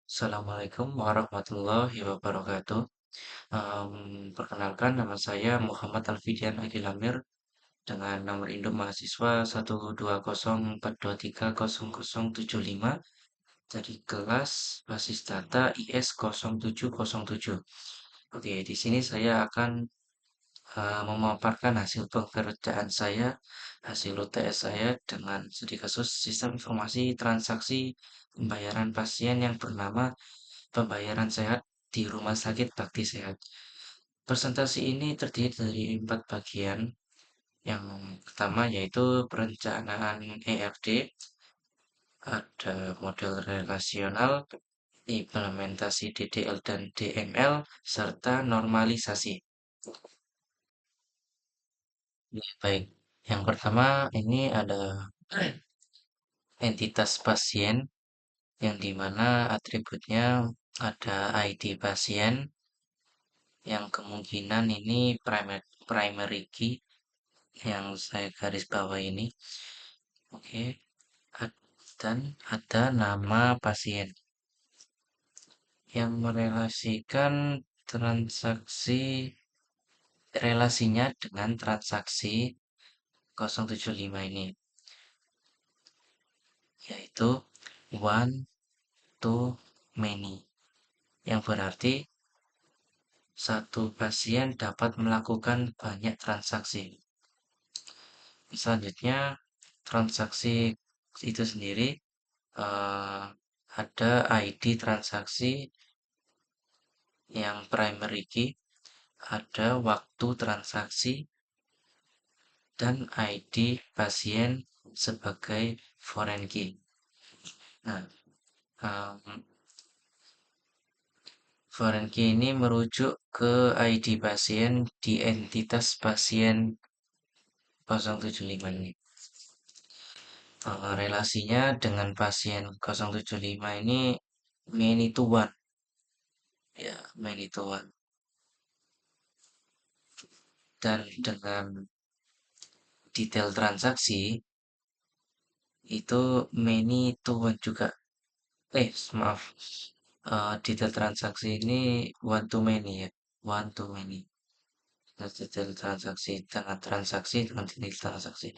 Assalamualaikum warahmatullahi wabarakatuh. Perkenalkan nama saya Muhammad Alfidian Agilamir dengan nomor induk mahasiswa 1204204230075 dari kelas Basis Data IS 0707. Oke, di sini saya akan memaparkan hasil pekerjaan saya, hasil UTS saya dengan studi kasus sistem informasi transaksi pembayaran pasien yang bernama pembayaran sehat di Rumah Sakit Bakti Sehat. Presentasi ini terdiri dari 4 bagian. Yang pertama yaitu perencanaan ERD, ada model relasional, implementasi DDL dan DML, serta normalisasi. Ya, baik, yang pertama ini ada entitas pasien yang dimana atributnya ada ID pasien yang kemungkinan ini primary key yang saya garis bawah ini. Oke, dan ada nama pasien yang merelasikan transaksi relasinya dengan transaksi 075 ini, yaitu one to many, yang berarti satu pasien dapat melakukan banyak transaksi. Selanjutnya, transaksi itu sendiri ada ID transaksi yang primary key, ada waktu transaksi, dan ID pasien sebagai foreign key. Nah, foreign key ini merujuk ke ID pasien di entitas pasien 075 ini. Relasinya dengan pasien 075 ini many to one. Ya, many to one. Dan dengan detail transaksi itu many to one juga. Maaf. Detail transaksi ini one to many ya. One to many. Detail transaksi dengan detail transaksi.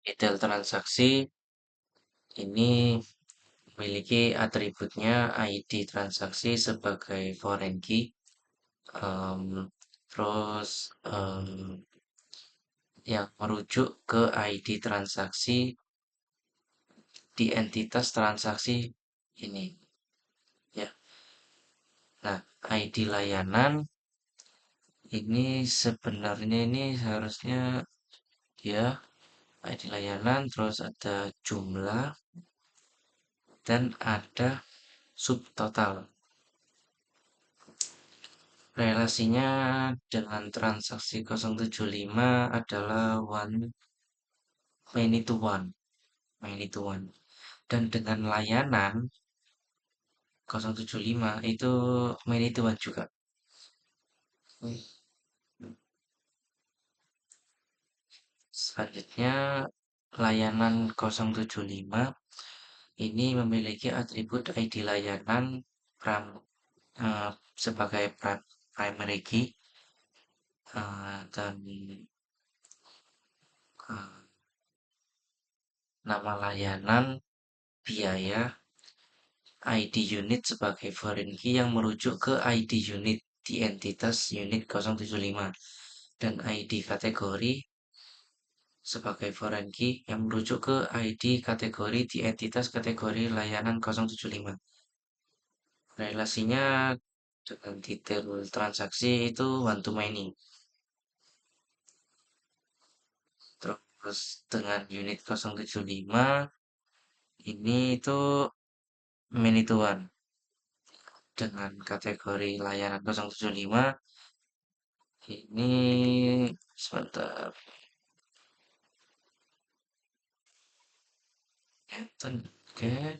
Detail transaksi ini memiliki atributnya ID transaksi sebagai foreign key. em, terus yang merujuk ke ID transaksi di entitas transaksi ini ya. Nah, ID layanan ini sebenarnya ini harusnya ya ID layanan, terus ada jumlah dan ada subtotal. Relasinya dengan transaksi 075 adalah many to one. Dan dengan layanan 075 itu many to one juga. Selanjutnya, layanan 075 ini memiliki atribut ID layanan sebagai primary key, dan nama layanan, biaya, ID unit sebagai foreign key yang merujuk ke ID unit di entitas unit 075 dan ID kategori sebagai foreign key yang merujuk ke ID kategori di entitas kategori layanan 075. Relasinya dengan detail transaksi itu one to many. Terus dengan unit 075 ini itu many to one. Dengan kategori layanan 075 ini sebentar. Oke,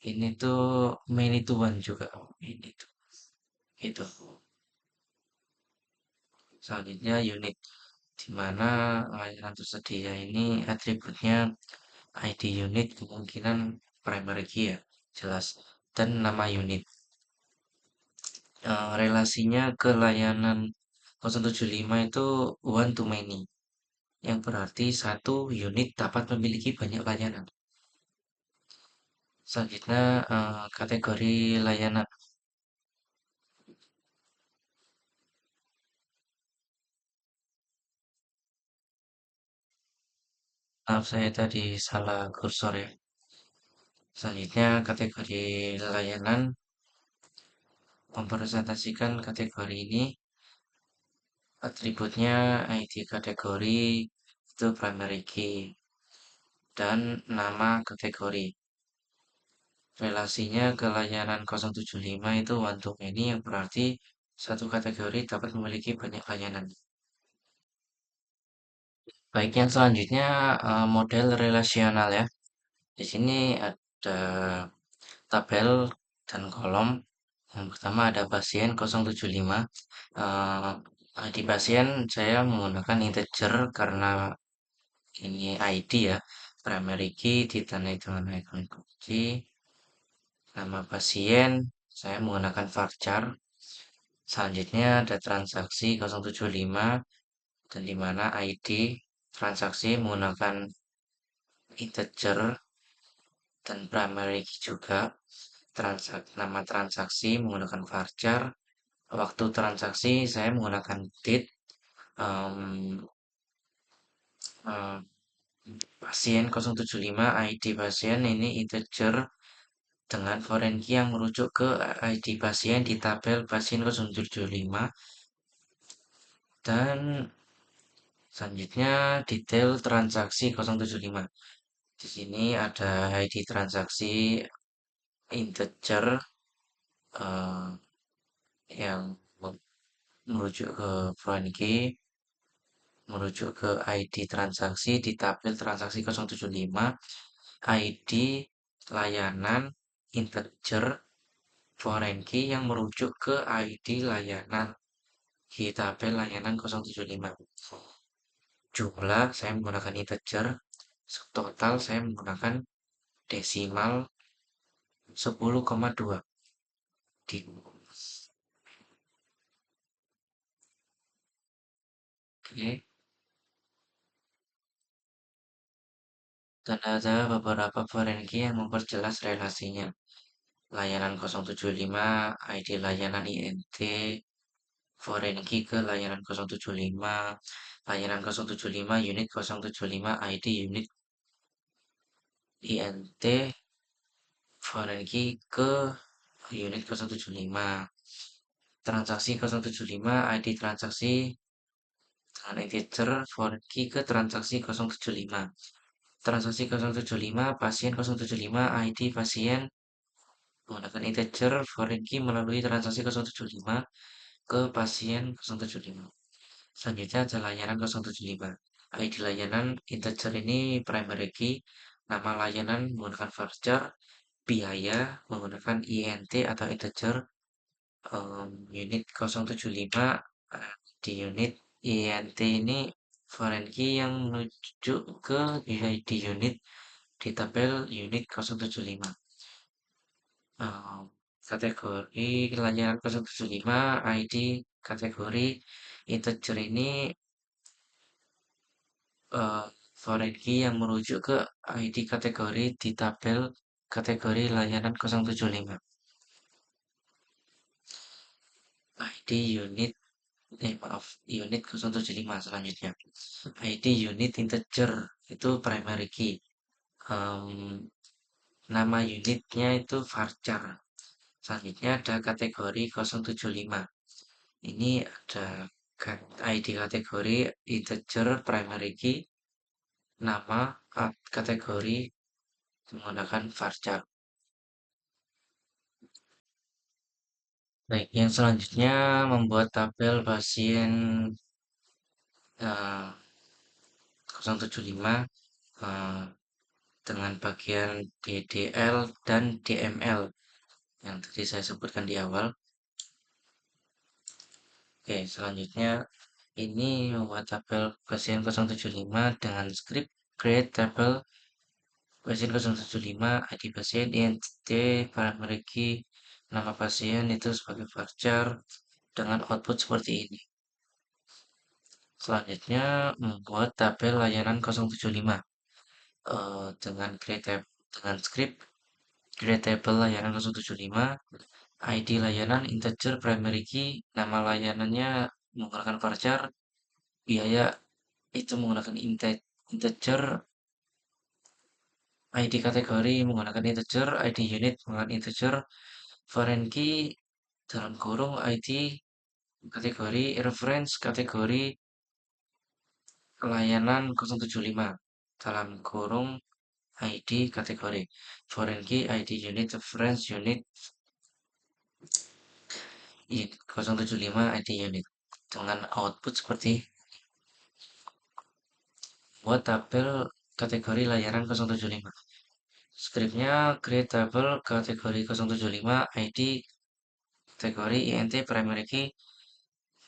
ini tuh many to one juga. Ini tuh itu. Selanjutnya unit di mana layanan tersedia ini atributnya ID unit kemungkinan primary key ya, jelas. Dan nama unit. Relasinya ke layanan 075 itu one to many, yang berarti satu unit dapat memiliki banyak layanan. Selanjutnya, kategori layanan. Maaf, saya tadi salah kursor ya. Selanjutnya, kategori layanan mempresentasikan kategori ini, atributnya ID kategori itu primary key dan nama kategori. Relasinya ke layanan 075 itu one to many, yang berarti satu kategori dapat memiliki banyak layanan. Baik, yang selanjutnya model relasional ya. Di sini ada tabel dan kolom. Yang pertama ada pasien 075. Eh, di pasien saya menggunakan integer karena ini ID ya. Primary key ditandai dengan icon kunci. Nama pasien saya menggunakan varchar. Selanjutnya ada transaksi 075 dan di mana ID transaksi menggunakan integer dan primary key juga. Nama transaksi menggunakan varchar. Waktu transaksi saya menggunakan date. em, em, Pasien 075 ID pasien ini integer dengan foreign key yang merujuk ke ID pasien di tabel pasien 075. Dan selanjutnya detail transaksi 075. Di sini ada ID transaksi integer eh, yang merujuk ke foreign key, merujuk ke ID transaksi di tabel transaksi 075, ID layanan integer foreign key yang merujuk ke ID layanan di tabel layanan 075. Jumlah saya menggunakan integer, total saya menggunakan desimal 10,2. Di, oke. Dan ada beberapa foreign key yang memperjelas relasinya. Layanan 075, ID layanan INT, foreign key ke layanan 075, layanan 075, unit 075, ID unit INT, foreign key ke unit 075. Transaksi 075, ID transaksi dengan integer, foreign key ke transaksi 075. Transaksi 075, pasien 075, ID pasien menggunakan integer foreign key melalui transaksi 075 ke pasien 075. Selanjutnya ada layanan 075. ID layanan integer ini primary key, nama layanan menggunakan varchar, biaya menggunakan int atau integer, unit 075 di unit int ini foreign key yang menuju ke ID unit di tabel unit 075. eh, Kategori layanan 075 ID kategori integer ini eh, foreign key yang merujuk ke ID kategori di tabel kategori layanan 075. ID unit maaf, unit 075 selanjutnya. ID unit integer itu primary key. Em, Nama unitnya itu varchar. Selanjutnya ada kategori 075. Ini ada ID kategori integer primary key, nama kategori menggunakan varchar. Baik, yang selanjutnya membuat tabel pasien 075 eh, dengan bagian DDL dan DML yang tadi saya sebutkan di awal. Oke, selanjutnya ini membuat tabel pasien 075 dengan script create table pasien 075, ID pasien, identitas, primary key, nama pasien itu sebagai varchar dengan output seperti ini. Selanjutnya membuat tabel layanan 075 dengan dengan script create table layanan 075, ID layanan integer primary key, nama layanannya menggunakan varchar, biaya itu menggunakan integer, ID kategori menggunakan integer, ID unit menggunakan integer, foreign key dalam kurung ID kategori reference kategori layanan 075 dalam kurung ID kategori foreign key ID unit reference unit 075 ID unit dengan output seperti buat tabel kategori layanan 075. Scriptnya create tabel kategori 075 ID kategori int primary key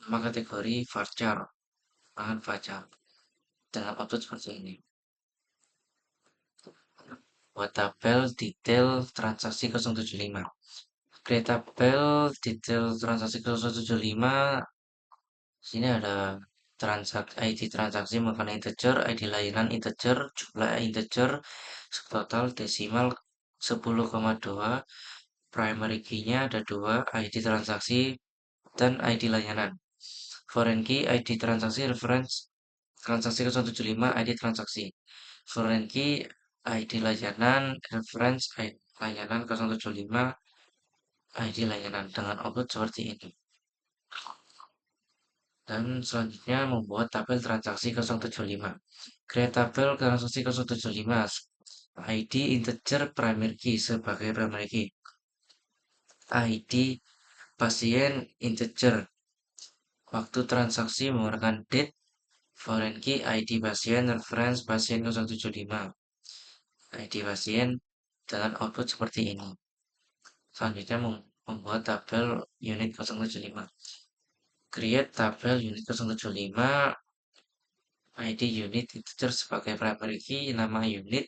nama kategori varchar dengan varchar dengan output seperti ini. Buat tabel detail transaksi 075. Create tabel detail transaksi 075. Sini ada ID transaksi menggunakan integer, ID layanan integer, jumlah integer, subtotal desimal 10,2, primary key-nya ada 2, ID transaksi dan ID layanan. Foreign key, ID transaksi, reference transaksi 075, ID transaksi. Foreign key, ID layanan, reference layanan 075, ID layanan dengan output seperti ini. Dan selanjutnya membuat tabel transaksi 075. Create tabel transaksi 075. ID integer primary key sebagai primary key. ID pasien integer. Waktu transaksi menggunakan date. Foreign key ID pasien reference pasien 075. ID pasien dengan output seperti ini. Selanjutnya membuat tabel unit 075. Create tabel unit 075. ID unit integer sebagai primary key, nama unit,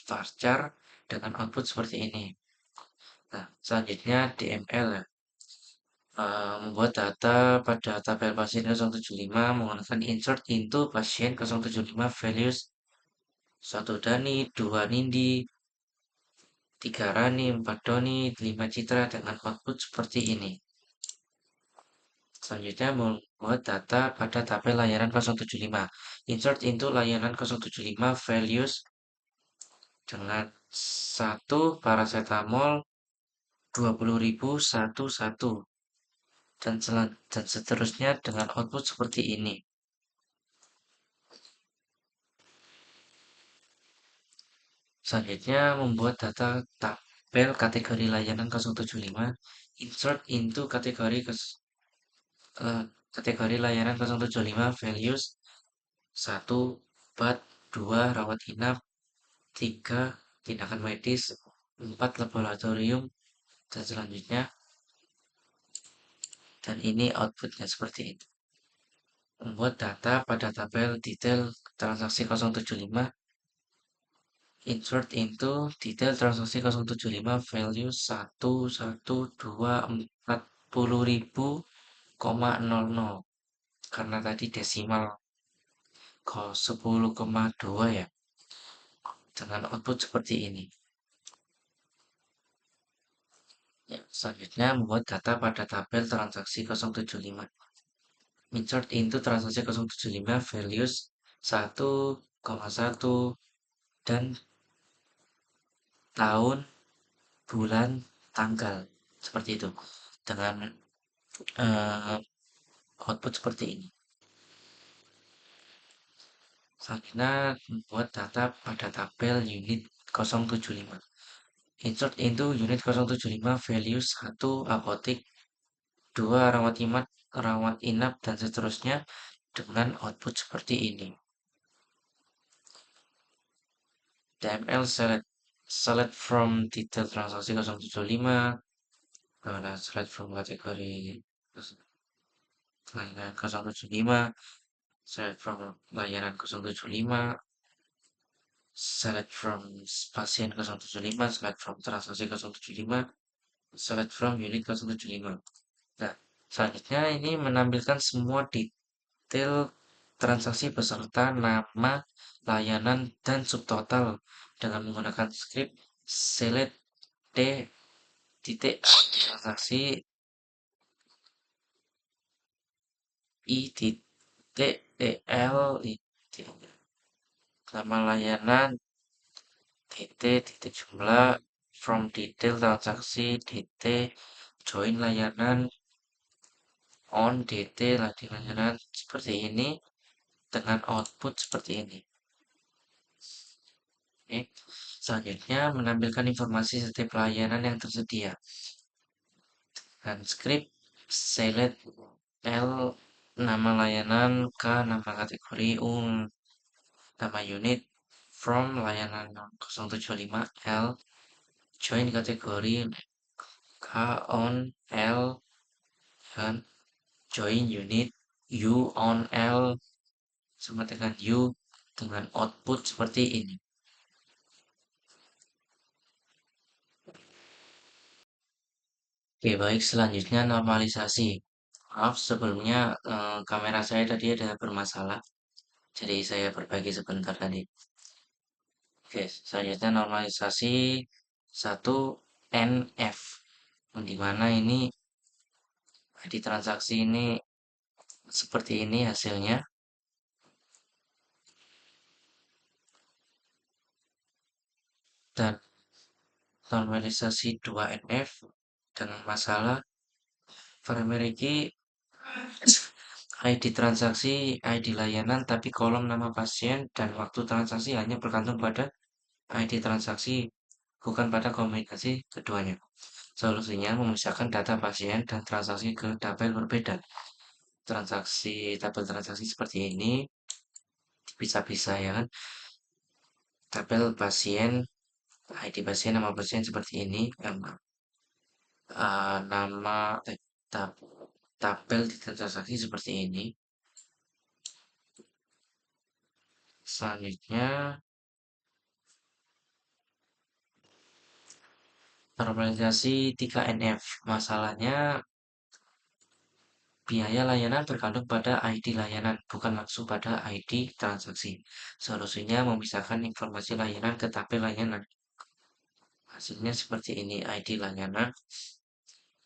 varchar, dengan output seperti ini. Nah, selanjutnya DML ya. Membuat data pada tabel pasien 075 menggunakan insert into pasien 075 values 1 Dani, 2 Nindi, 3 Rani, 4 Doni, 5 Citra dengan output seperti ini. Selanjutnya membuat data pada tabel layanan 075. Insert into layanan 075 values dengan 1 paracetamol 20.000 satu dan seterusnya dengan output seperti ini. Selanjutnya membuat data tabel kategori layanan 075 insert into kategori layanan 075 values 1 obat, 2 rawat inap, 3 tindakan medis, 4 laboratorium dan selanjutnya. Dan ini outputnya seperti itu. Membuat data pada tabel detail transaksi 075 insert into detail transaksi 075 value 1124.000,00 karena tadi desimal 10,2 ya dengan output seperti ini ya. Selanjutnya membuat data pada tabel transaksi 075 insert into transaksi 075 values 1,1 dan tahun, bulan, tanggal seperti itu dengan output seperti ini. Selanjutnya membuat data pada tabel unit 075. Insert into unit 075 values 1 apotik, 2 rawat inap dan seterusnya dengan output seperti ini. DML select from detail transaksi 075. Select from kategori layanan 075. Select from layanan 075. select from pasien 075, select from transaksi 075, select from unit 075. Nah, selanjutnya ini menampilkan semua detail transaksi beserta nama, layanan, dan subtotal dengan menggunakan script select d titik transaksi i titik el nama layanan titik titik jumlah from detail transaksi titik join layanan on detail layanan seperti ini dengan output seperti ini. Oke. Selanjutnya menampilkan informasi setiap layanan yang tersedia dan script select L nama layanan K nama kategori nama unit from layanan 075 L join kategori K on L dan join unit U on L sama dengan U dengan output seperti ini. Oke, baik, selanjutnya normalisasi. Maaf, sebelumnya kamera saya tadi ada bermasalah, jadi saya perbaiki sebentar tadi. Oke, selanjutnya normalisasi 1 NF, di mana ini di transaksi ini seperti ini hasilnya, dan normalisasi 2 NF dengan masalah primary key ID transaksi, ID layanan, tapi kolom nama pasien dan waktu transaksi hanya bergantung pada ID transaksi, bukan pada kombinasi keduanya. Solusinya memisahkan data pasien dan transaksi ke tabel berbeda. Tabel transaksi seperti ini, bisa-bisa ya kan. Tabel pasien, ID pasien, nama pasien seperti ini, nama tabel di transaksi seperti ini. Selanjutnya normalisasi 3NF. Masalahnya biaya layanan bergantung pada ID layanan, bukan langsung pada ID transaksi. Solusinya memisahkan informasi layanan ke tabel layanan. Hasilnya seperti ini, ID layanan,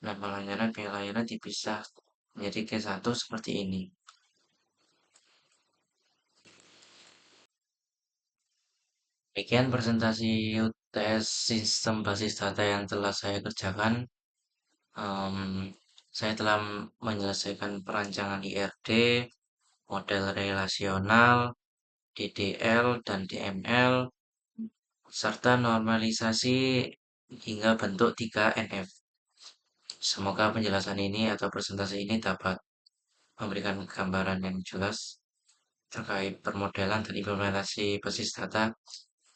nama layanan, biaya layanan dipisah menjadi K1 seperti ini. Demikian presentasi UTS sistem basis data yang telah saya kerjakan. Em, saya telah menyelesaikan perancangan IRD, model relasional, DDL, dan DML, serta normalisasi hingga bentuk 3NF. Semoga penjelasan ini atau presentasi ini dapat memberikan gambaran yang jelas terkait permodelan dan implementasi basis data.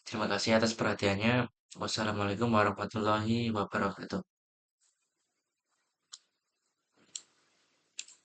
Terima kasih atas perhatiannya. Wassalamualaikum warahmatullahi wabarakatuh.